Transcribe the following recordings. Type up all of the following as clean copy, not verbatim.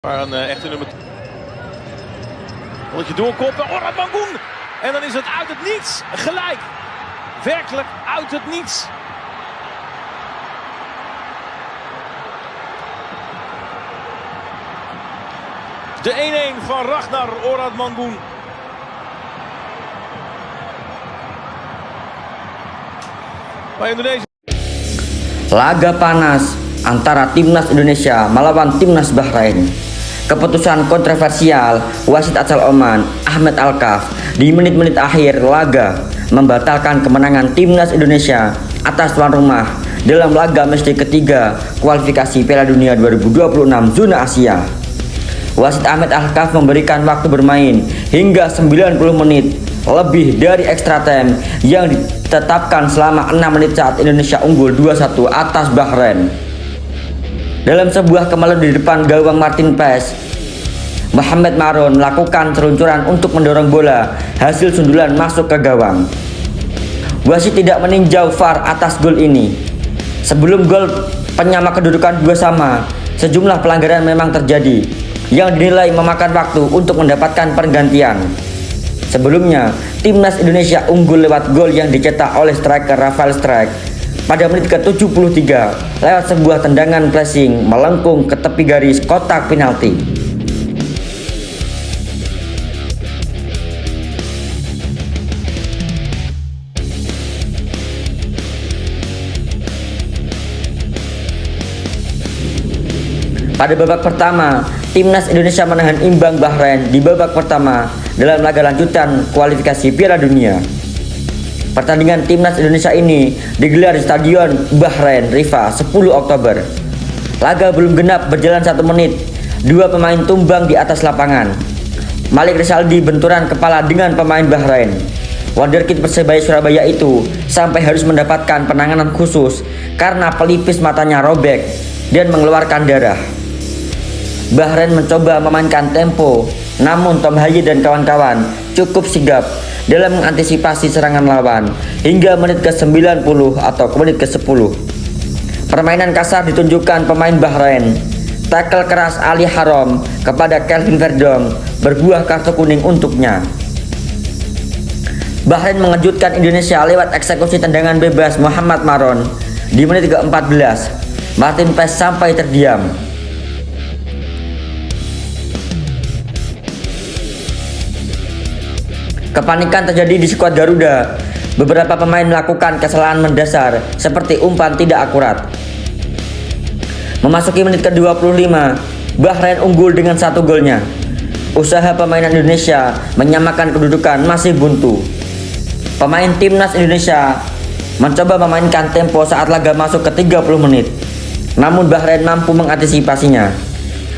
Maar een echte nummer. Moet je doorkoppen. Orad Mangoen. En dan is het uit het niets gelijk. Werkelijk uit het niets. De 1-1 van Ragnar Orad Mangoen. Bij Indonesia. Laga panas antara Timnas Indonesia melawan Timnas Bahrain. Keputusan kontroversial wasit asal Oman Ahmed Alkaf di menit-menit akhir laga membatalkan kemenangan Timnas Indonesia atas tuan rumah dalam laga matchday ketiga kualifikasi Piala Dunia 2026 zona Asia. Wasit Ahmed Alkaf memberikan waktu bermain hingga 90 menit lebih dari extra time yang ditetapkan selama 6 menit saat Indonesia unggul 2-1 atas Bahrain. Dalam sebuah kemaluan di depan gawang Martin Paes, Mohamed Maroon melakukan seluncuran untuk mendorong bola hasil sundulan masuk ke gawang. Wasit tidak meninjau VAR atas gol ini. Sebelum gol penyama kedudukan 2-2, sejumlah pelanggaran memang terjadi yang dinilai memakan waktu untuk mendapatkan pergantian. Sebelumnya, Timnas Indonesia unggul lewat gol yang dicetak oleh striker Rafael Strijk pada menit ke-73 lewat sebuah tendangan pressing melengkung ke tepi garis kotak penalti. Pada babak pertama, Timnas Indonesia menahan imbang Bahrain di babak pertama dalam laga lanjutan kualifikasi Piala Dunia. Pertandingan Timnas Indonesia ini digelar di Stadion Bahrain Rifa 10 Oktober. Laga belum genap berjalan 1 menit, dua pemain tumbang di atas lapangan. Malik Rizaldi benturan kepala dengan pemain Bahrain. Wonderkid Persebaya Surabaya itu sampai harus mendapatkan penanganan khusus karena pelipis matanya robek dan mengeluarkan darah. Bahrain mencoba memainkan tempo, namun Tom Haye dan kawan-kawan cukup sigap dalam mengantisipasi serangan lawan hingga menit ke-90 atau menit ke-10. Permainan kasar ditunjukkan pemain Bahrain. Tackle keras Ali Haram kepada Kelvin Verdong berbuah kartu kuning untuknya. Bahrain mengejutkan Indonesia lewat eksekusi tendangan bebas Mohamed Maroon di menit ke-14. Martin Paes sampai terdiam. Kepanikan terjadi di skuad Garuda. Beberapa pemain melakukan kesalahan mendasar seperti umpan tidak akurat. Memasuki menit ke-25, Bahrain unggul dengan 1 golnya. Usaha permainan Indonesia menyamakan kedudukan masih buntu. Pemain Timnas Indonesia mencoba memainkan tempo saat laga masuk ke 30 menit. Namun Bahrain mampu mengantisipasinya.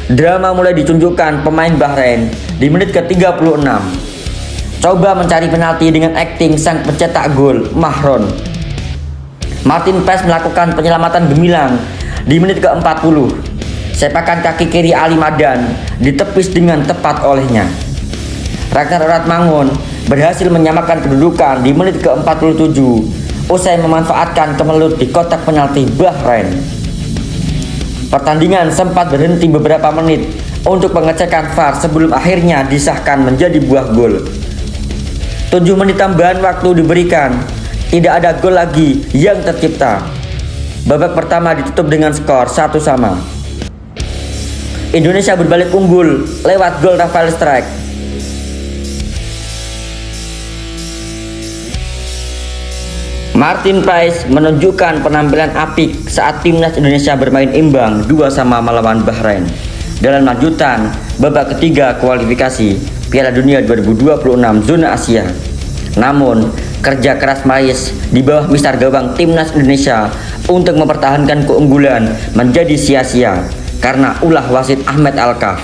Drama mulai ditunjukkan pemain Bahrain di menit ke-36. Coba mencari penalti dengan akting sang pencetak gol, Mahron. Martin Paes melakukan penyelamatan gemilang di menit ke-40. Sepakan kaki kiri Ali Madan ditepis dengan tepat olehnya. Ragnar Orad Mangoen berhasil menyamakan kedudukan di menit ke-47 usai memanfaatkan kemelut di kotak penalti Bahrain. Pertandingan sempat berhenti beberapa menit untuk pengecekan VAR sebelum akhirnya disahkan menjadi buah gol. 7 menit tambahan waktu diberikan, tidak ada gol lagi yang tercipta. Babak pertama ditutup dengan skor 1-1. Indonesia berbalik unggul lewat gol Rafael Strijk. Martin Paes menunjukkan penampilan apik saat Timnas Indonesia bermain imbang 2-2 melawan Bahrain dalam lanjutan babak ketiga kualifikasi Piala Dunia 2026 zona Asia. Namun, kerja keras Paes di bawah mistar gawang Timnas Indonesia untuk mempertahankan keunggulan menjadi sia-sia karena ulah wasit Ahmed Alkaf.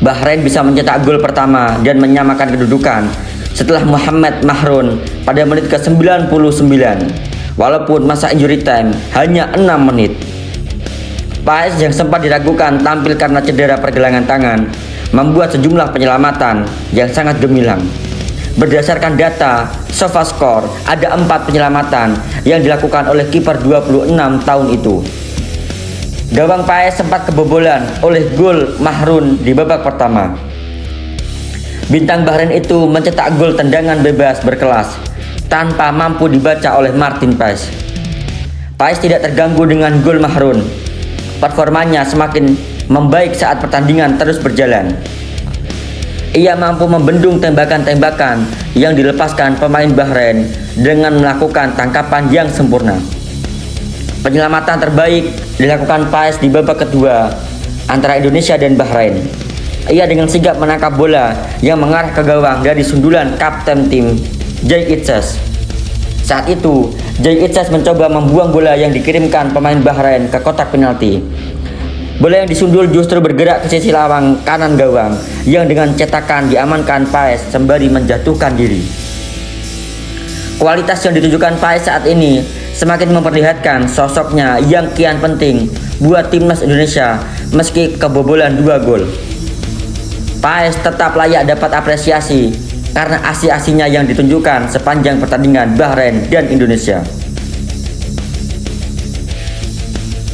Bahrain bisa mencetak gol pertama dan menyamakan kedudukan setelah Mohamed Maroon pada menit ke-99, walaupun masa injury time hanya 6 menit. Paes yang sempat diragukan tampil karena cedera pergelangan tangan membuat sejumlah penyelamatan yang sangat gemilang. Berdasarkan data SofaScore, ada 4 penyelamatan yang dilakukan oleh kiper 26 tahun itu. Gawang PAS sempat kebobolan oleh gol Mahrun di babak pertama. Bintang Bahrain itu mencetak gol tendangan bebas berkelas tanpa mampu dibaca oleh Martin Paes. Paes tidak terganggu dengan gol Mahrun. Performanya semakin membaik saat pertandingan terus berjalan. Ia mampu membendung tembakan-tembakan yang dilepaskan pemain Bahrain dengan melakukan tangkapan yang sempurna. Penyelamatan terbaik dilakukan Paes di babak kedua antara Indonesia dan Bahrain. Ia dengan sigap menangkap bola yang mengarah ke gawang dari sundulan kapten tim Jay Itzes. Saat itu, Jay Itzes mencoba membuang bola yang dikirimkan pemain Bahrain ke kotak penalti. Bola yang disundul justru bergerak ke sisi lawang kanan gawang yang dengan cetakan diamankan Paes sembari menjatuhkan diri. Kualitas yang ditunjukkan Paes saat ini semakin memperlihatkan sosoknya yang kian penting buat timnas Indonesia meski kebobolan 2 gol. Paes tetap layak dapat apresiasi karena aksi-aksinya yang ditunjukkan sepanjang pertandingan Bahrain dan Indonesia.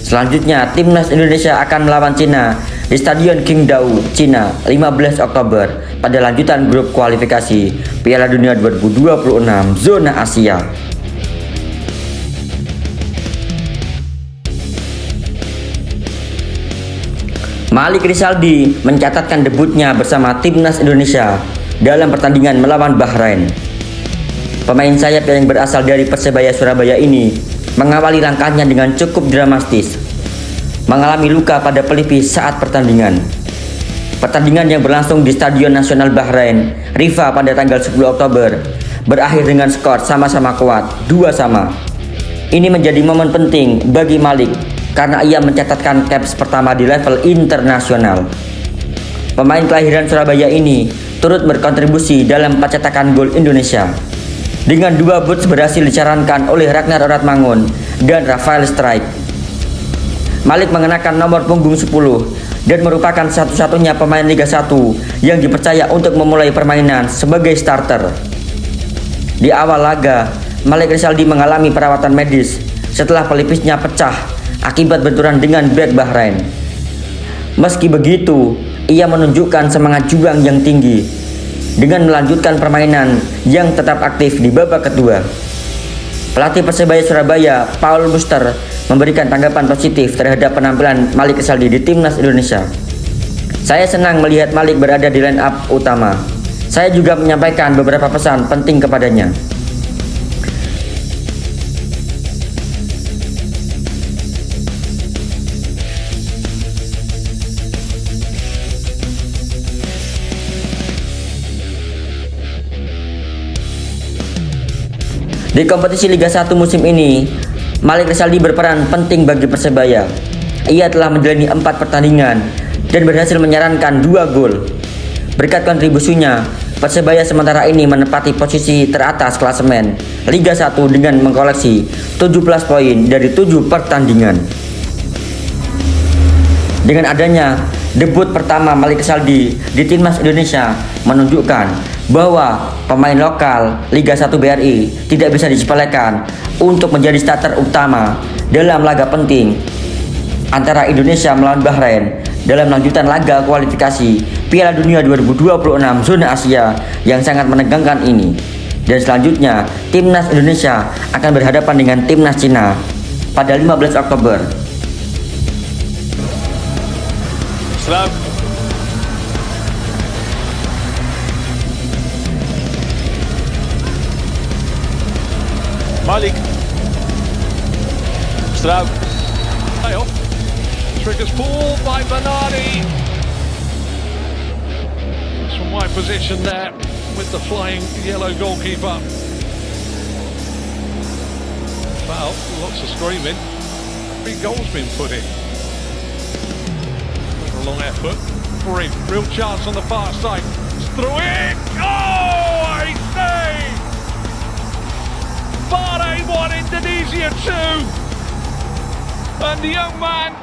Selanjutnya, timnas Indonesia akan melawan Cina di Stadion Qingdao, Cina, 15 Oktober pada lanjutan grup kualifikasi Piala Dunia 2026 zona Asia. Malik Rizaldi mencatatkan debutnya bersama timnas Indonesia dalam pertandingan melawan Bahrain. Pemain sayap yang berasal dari Persebaya Surabaya ini mengawali langkahnya dengan cukup dramatis, mengalami luka pada pelipis saat pertandingan. Pertandingan yang berlangsung di Stadion Nasional Bahrain, Rifa pada tanggal 10 Oktober berakhir dengan skor sama-sama kuat 2-2. Ini menjadi momen penting bagi Malik karena ia mencatatkan caps pertama di level internasional. Pemain kelahiran Surabaya ini turut berkontribusi dalam pencetakan gol Indonesia. Dengan 2 boots berhasil dicarankan oleh Ragnar Oratmangun dan Rafael Strijk. Malik mengenakan nomor punggung 10 dan merupakan satu-satunya pemain Liga 1 yang dipercaya untuk memulai permainan sebagai starter. Di awal laga, Malik Rizaldi mengalami perawatan medis setelah pelipisnya pecah akibat benturan dengan bek Bahrain. Meski begitu, ia menunjukkan semangat juang yang tinggi dengan melanjutkan permainan yang tetap aktif di babak kedua. Pelatih Persebaya Surabaya, Paul Buster, memberikan tanggapan positif terhadap penampilan Malik Rizaldi di timnas Indonesia. Saya senang melihat Malik berada di line up utama. Saya juga menyampaikan beberapa pesan penting kepadanya. Di kompetisi Liga 1 musim ini, Malik Rizaldi berperan penting bagi Persebaya. Ia telah menjalani 4 pertandingan dan berhasil menyarankan 2 gol. Berkat kontribusinya, Persebaya sementara ini menempati posisi teratas klasemen Liga 1 dengan mengkoleksi 17 poin dari 7 pertandingan. Dengan adanya debut pertama Malik Rizaldi di timnas Indonesia menunjukkan bahwa pemain lokal Liga 1 BRI tidak bisa disepelekan untuk menjadi starter utama dalam laga penting antara Indonesia melawan Bahrain dalam lanjutan laga kualifikasi Piala Dunia 2026 zona Asia yang sangat menegangkan ini. Dan selanjutnya, timnas Indonesia akan berhadapan dengan timnas Cina pada 15 Oktober. Slow. Malik. Struik. Playoff. Triggers pulled by Bernardi. It's from wide position there with the flying yellow goalkeeper. Foul, lots of screaming. 3 goals been put in. A long effort. Brim, real chance on the far side. It's through it. Oh, I say! Bahrain 1, Indonesia 2. And the young man